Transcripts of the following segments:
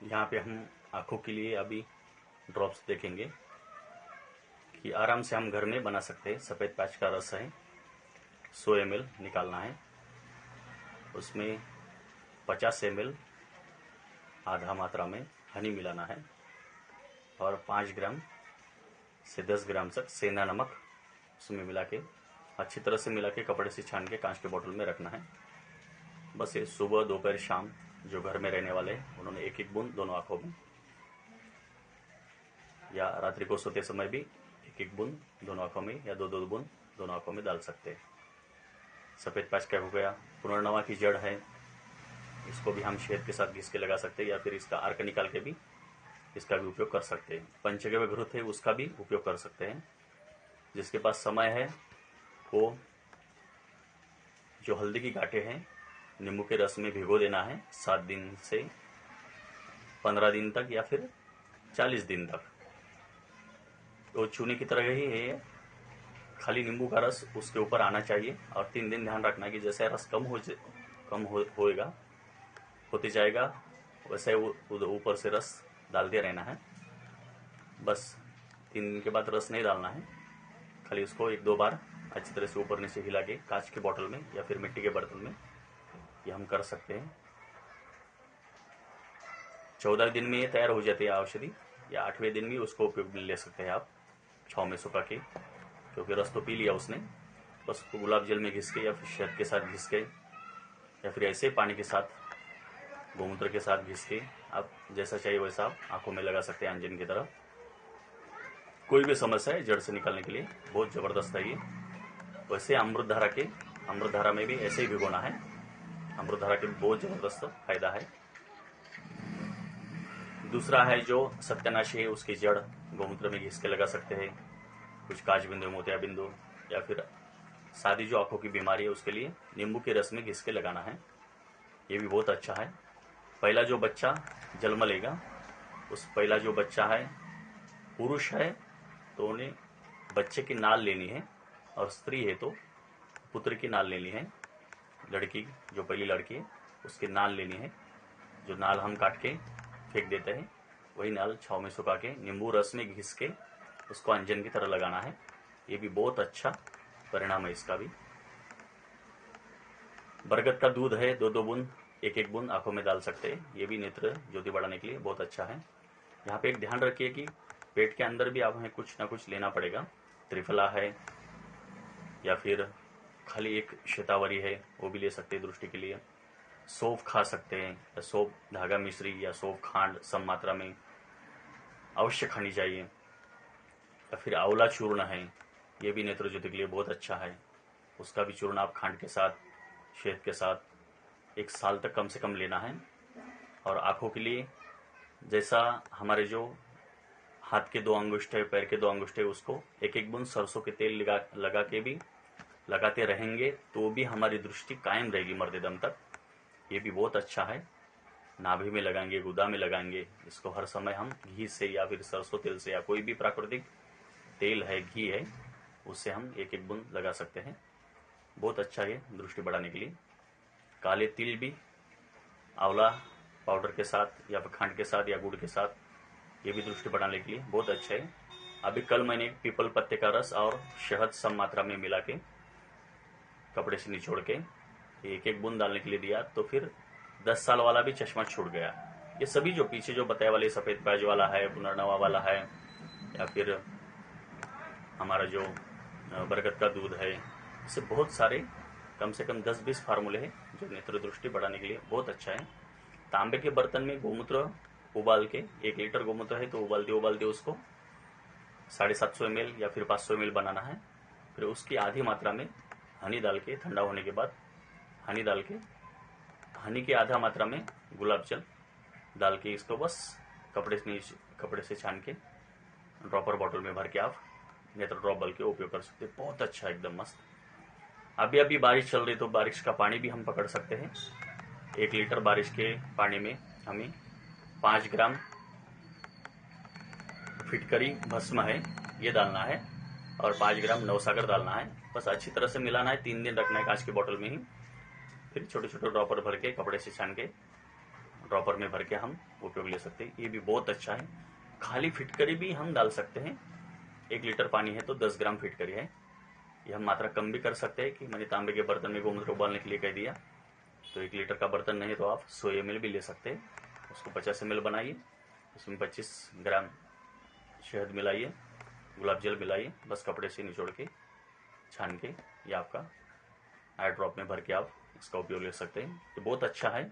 यहाँ पे हम आँखों के लिए अभी ड्रॉप्स देखेंगे कि आराम से हम घर में बना सकते हैं। सफ़ेद पैच का रस है, 100 ml निकालना है। उसमें 50 ml आधा मात्रा में हनी मिलाना है और 5 ग्राम से 10 ग्राम तक सेंधा नमक उसमें मिला के अच्छी तरह से मिला के कपड़े से छान के कांच के बोतल में रखना है। बस ये सुबह दोपहर शाम जो घर में रहने वाले हैं उन्होंने एक एक बूंद दोनों आँखों में, या रात्रि को सोते समय भी एक एक बूंद दोनों आँखों में या दो दो बूंद दोनों आँखों में डाल सकते हैं। सफ़ेद पैच का हो गया। पुनर्नवा की जड़ है, इसको भी हम शहद के साथ घिस के लगा सकते हैं या फिर इसका अर्क निकाल के भी इसका भी उपयोग कर सकते हैं। पंचगव्य घृत है, उसका भी उपयोग कर सकते हैं। जिसके पास समय है वो जो हल्दी की गांठें हैं नींबू के रस में भिगो देना है 7 दिन से 15 दिन तक या फिर 40 दिन तक। तो चूने की तरह ही है, खाली नींबू का रस उसके ऊपर आना चाहिए और 3 दिन ध्यान रखना कि जैसे रस होएगा होते जाएगा वैसे ऊपर से रस डालते रहना है। बस 3 दिन के बाद रस नहीं डालना है, खाली उसको 1-2 बार अच्छी तरह से ऊपर नीचे हिला के कांच के बोतल में या फिर मिट्टी के बर्तन में ये हम कर सकते हैं। 14 दिन में ये तैयार हो जाती है औषधि, या 8वें दिन भी उसको उपयोग में ले सकते हैं आप छाँव में सुखा के, क्योंकि रस तो पी लिया उसने। बस उसको गुलाब जल में घिस के या फिर शहद के साथ घिस के या फिर ऐसे पानी के साथ गोमूत्र के साथ घिस के आप जैसा चाहिए वैसा आप आँखों में लगा सकते हैं अंजन की तरह। कोई भी समस्या है जड़ से निकालने के लिए बहुत ज़बरदस्त है ये। वैसे अमृत धारा में भी ऐसे ही भिगोना है। अमृत धारा के बहुत ज़बरदस्त फायदा है। दूसरा है जो सत्यानाशी है, उसकी जड़ गोमूत्र में घिस के लगा सकते हैं। कुछ काज बिंदु, मोतिया बिंदु या फिर सादी जो आंखों की बीमारी है उसके लिए नींबू के रस में घिस के लगाना है। ये भी बहुत अच्छा है। पहला जो बच्चा जन्म लेगा, उस पहला जो बच्चा है पुरुष है तो उन्हें बच्चे की नाल लेनी है, और स्त्री है तो पुत्र की नाल लेनी है। लड़की जो पहली लड़की है उसकी नाल लेनी है। जो नाल हम काट के फेंक देते हैं वही नाल छाँव में सुखा के नींबू रस में घिस के उसको अंजन की तरह लगाना है। ये भी बहुत अच्छा परिणाम है इसका भी। बरगद का दूध है, 2-2 बूंद 1-1 बूंद आंखों में डाल सकते हैं। ये भी नेत्र ज्योति बढ़ाने के लिए बहुत अच्छा है। यहाँ पे एक ध्यान रखिए कि पेट के अंदर भी आप हमें कुछ ना कुछ लेना पड़ेगा। त्रिफला है या फिर खाली एक शतावरी है, वो भी ले सकते हैं दृष्टि के लिए। सौंफ खा सकते हैं, या सौंफ धागा मिश्री या सौंफ खांड सम मात्रा में अवश्य खानी चाहिए। या फिर आंवला चूर्ण है, ये भी नेत्र ज्योति के लिए बहुत अच्छा है। उसका भी चूर्ण आप खांड के साथ शहद के साथ 1 साल तक कम से कम लेना है। और आँखों के लिए जैसा हमारे जो हाथ के 2 अंगुष्ठ है, पैर के 2 अंगुष्ठ है, उसको 1-1 बूंद सरसों के तेल लगा के भी लगाते रहेंगे तो भी हमारी दृष्टि कायम रहेगी मरते दम तक। ये भी बहुत अच्छा है। नाभि में लगाएंगे, गुदा में लगाएंगे, इसको हर समय हम घी से या फिर सरसों तेल से या कोई भी प्राकृतिक तेल है, घी है, उससे हम 1-1 बूंद लगा सकते हैं। बहुत अच्छा है दृष्टि बढ़ाने के लिए। काले तिल भी आंवला पाउडर के साथ या फिर खांड के साथ या गुड़ के साथ, ये भी दृष्टि बढ़ाने के लिए बहुत अच्छा है। अभी कल मैंने पीपल पत्ते का रस और शहद सम मात्रा में मिला के कपड़े से निचोड़ के 1-1 बूंद डालने के लिए दिया, तो फिर 10 साल वाला भी चश्मा छूट गया। ये सभी जो पीछे जो बताए वाले सफ़ेद पैच वाला है, पुनर्नवा वाला है, या फिर हमारा जो बरगद का दूध है, इससे बहुत सारे कम से कम 10-20 फार्मूले हैं जो नेत्र दृष्टि बढ़ाने के लिए बहुत अच्छा है। तांबे के बर्तन में गोमूत्र उबाल के, 1 लीटर गोमूत्र है तो उबालते उसको 750 ml या फिर 500 ml बनाना है। फिर उसकी आधी मात्रा में हनी डाल के, ठंडा होने के बाद हनी डाल के, हनी की आधा मात्रा में गुलाब जल डाल के इसको बस कपड़े से छान के ड्रॉपर बॉटल में भर के आप नेत्र ड्रॉप बल के उपयोग कर सकते हैं। बहुत अच्छा, एकदम मस्त। अभी बारिश चल रही तो बारिश का पानी भी हम पकड़ सकते हैं। 1 लीटर बारिश के पानी में हमें 5 ग्राम फिटकरी भस्म है ये डालना है और 5 ग्राम नवसागर डालना है। बस अच्छी तरह से मिलाना है, 3 दिन रखना है कांच की बोतल में ही। फिर छोटे छोटे ड्रॉपर भर के कपड़े से छान के ड्रॉपर में भर के हम उपयोग ले सकते हैं। ये भी बहुत अच्छा है। खाली फिटकरी भी हम डाल सकते हैं। 1 लीटर पानी है तो 10 ग्राम फिटकरी है। ये हम मात्रा कम भी कर सकते हैं कि मैंने तांबे के बर्तन में गोमूत्र उबालने के लिए कह दिया, तो 1 लीटर का बर्तन नहीं तो आप 100 ml भी ले सकते हैं। उसको 50 ml बनाइए, उसमें 25 ग्राम शहद मिलाइए, गुलाब जल मिलाइए, बस कपड़े से निचोड़ के छान के ये आपका आई ड्रॉप में भर के आप इसका उपयोग ले सकते हैं। तो बहुत अच्छा है।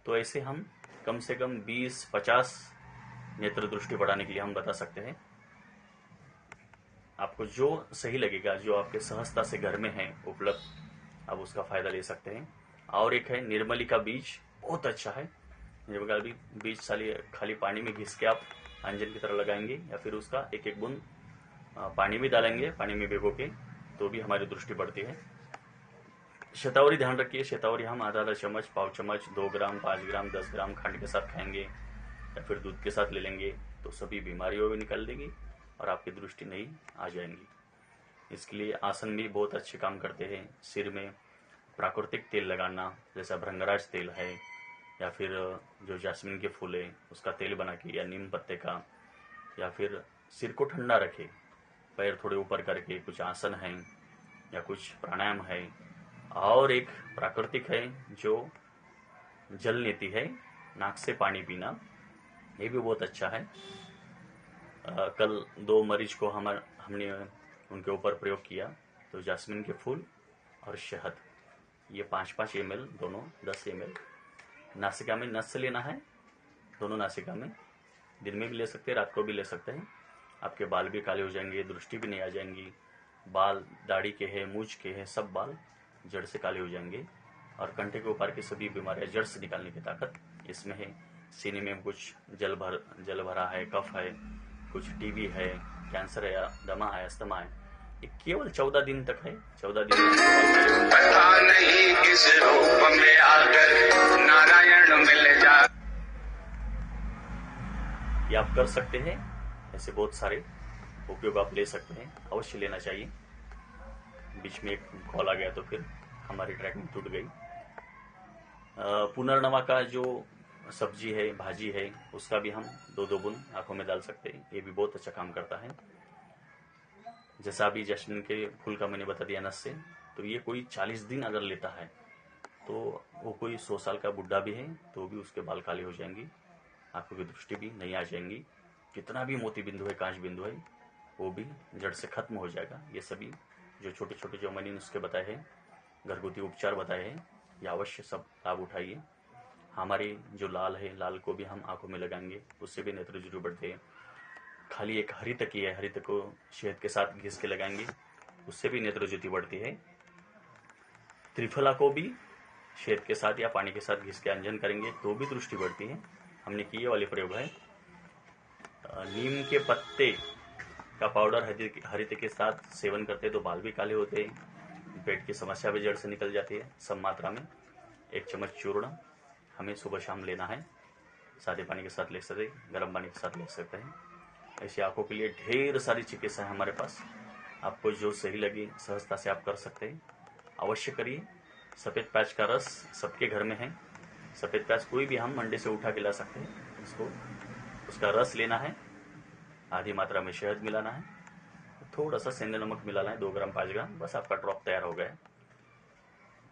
तो ऐसे हम कम से कम 20-50 नेत्र दृष्टि बढ़ाने के लिए हम बता सकते हैं। आपको जो सही लगेगा, जो आपके सहजता से घर में है उपलब्ध, आप उसका फायदा ले सकते हैं। और एक है निर्मली का बीज, बहुत अच्छा है। निर्मली का बीज खाली पानी में घिस के आप अंजन की तरह लगाएंगे या फिर उसका एक एक बूंद पानी में डालेंगे, पानी में भिगो के, तो भी हमारी दृष्टि बढ़ती है। शतावरी ध्यान रखिए, शतावरी हम आधा चम्मच, पाव चम्मच, 2 ग्राम, 5 ग्राम, 10 ग्राम खंड के साथ खाएंगे या फिर दूध के साथ ले लेंगे तो सभी बीमारियों भी निकल देगी और आपकी दृष्टि नहीं आ जाएंगी। इसके लिए आसन भी बहुत अच्छे काम करते हैं। सिर में प्राकृतिक तेल लगाना, जैसा भृंगराज तेल है या फिर जो जास्मिन के फूल है उसका तेल बना के, या नीम पत्ते का, या फिर सिर को ठंडा रखे, पैर थोड़े ऊपर करके कुछ आसन है या कुछ प्राणायाम है। और एक प्राकृतिक है जो जल नीति है, नाक से पानी पीना, ये भी बहुत अच्छा है। कल 2 मरीज को हमने उनके ऊपर प्रयोग किया, तो जास्मिन के फूल और शहद, ये 5-5 ml दोनों, 10 ml नासिका में नस से लेना है, दोनों नासिका में। दिन में भी ले सकते हैं, रात को भी ले सकते हैं। आपके बाल भी काले हो जाएंगे, दृष्टि भी नहीं आ जाएंगी। बाल दाढ़ी के हैं, मूछ के हैं, सब बाल जड़ से काले हो जाएंगे। और कंठे के ऊपर की सभी बीमारियां जड़ से निकालने की ताकत इसमें है। सीने में कुछ जल भरा है, कफ है, कुछ टीबी है, कैंसर है, या दमा है, अस्थमा है, ये केवल 14 दिन तक है। 14 दिन पता नहीं किस रूप में आकर नारायण मिल जा, ये आप कर सकते हैं। ऐसे बहुत सारे उपयोग आप ले सकते हैं, अवश्य लेना चाहिए। बीच में एक कॉल आ गया तो फिर हमारी ट्रैकिंग टूट गई। पुनर्नवा का जो सब्जी है, भाजी है, उसका भी हम 2-2 बूंद आंखों में डाल सकते हैं। ये भी बहुत अच्छा काम करता है। जैसा अभी जैस्मिन के फूल का मैंने बता दिया नस से, तो ये कोई 40 दिन अगर लेता है तो वो कोई 100 साल का बुढ़ा भी है तो भी उसके बाल काले हो जाएंगी, आंखों की दृष्टि भी नहीं आ जाएंगी। कितना भी मोती बिंदु है, कांच बिंदु है, वो भी जड़ से खत्म हो जाएगा। ये सभी जो छोटे छोटे जो मैंने नुस्खे बताए हैं, घरगुती उपचार बताए हैं, ये अवश्य सब लाभ उठाइए। हमारी जो लाल है, लाल को भी हम आंखों में लगाएंगे, उससे भी नेत्र जरूर बढ़ते हैं। खाली एक हरित की है, हरित को शहद के साथ घिस के लगाएंगे, उससे भी नेत्र ज्योति बढ़ती है। त्रिफला को भी शहद के साथ या पानी के साथ घिस के अंजन करेंगे तो भी दृष्टि बढ़ती है। हमने किए वाले प्रयोग है। नीम के पत्ते का पाउडर हरित के साथ सेवन करते तो बाल भी काले होते हैं, पेट की समस्या भी जड़ से निकल जाती है। सब मात्रा में 1 चम्मच चूर्ण हमें सुबह शाम लेना है। सादे पानी के साथ ले सकते हैं, गर्म पानी के साथ ले सकते हैं। ऐसी आंखों के लिए ढेर सारी चिकित्सा है हमारे पास। आपको जो सही लगे सहजता से आप कर सकते हैं, अवश्य करिए। सफ़ेद प्याज का रस सबके घर में है। सफ़ेद प्याज कोई भी हम मंडी से उठा के ला सकते हैं। उसका रस लेना है, आधी मात्रा में शहद मिलाना है, थोड़ा सा सेंधा नमक मिलाना है, 2 ग्राम 5 ग्राम, बस आपका ड्रॉप तैयार हो गया।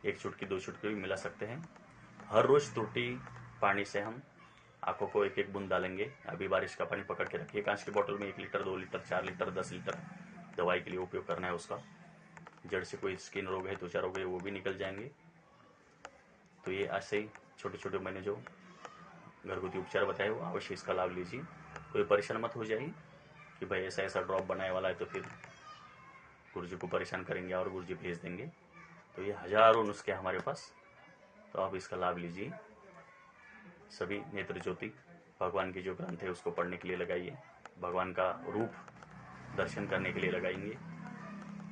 1 चुटकी 2 चुटकी भी मिला सकते हैं। हर रोज त्रुटि पानी से हम आंखों को 1-1 बूंद डालेंगे। अभी बारिश का पानी पकड़ के रखिए, कांच की बोतल में 1 लीटर, 2 लीटर, 4 लीटर, 10 लीटर दवाई के लिए उपयोग करना है उसका। जड़ से कोई स्किन रोग है, त्वचा रोग है, वो भी निकल जाएंगे। तो ये ऐसे ही छोटे छोटे मैंने जो घरगुती उपचार बताए वो अवश्य इसका लाभ लीजिए। कोई परेशान मत हो जाइए कि भाई ऐसा ऐसा ड्रॉप बनाने वाला है तो फिर गुरुजी को परेशान करेंगे और गुरुजी भेज देंगे। तो ये हजारों नुस्खे हमारे पास, तो आप इसका लाभ लीजिए। सभी नेत्र ज्योति भगवान की जो ग्रंथ है उसको पढ़ने के लिए लगाइए, भगवान का रूप दर्शन करने के लिए लगाएंगे,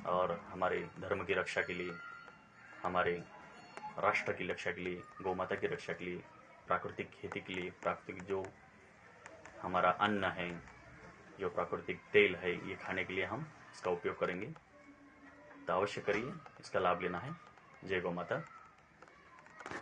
और हमारे धर्म की रक्षा के लिए, हमारे राष्ट्र की रक्षा के लिए, गौ माता की रक्षा के लिए, प्राकृतिक खेती के लिए, प्राकृतिक जो हमारा अन्न है, जो प्राकृतिक तेल है, ये खाने के लिए हम इसका उपयोग करेंगे। तो अवश्य करिए, इसका लाभ लेना है। जय गौ माता।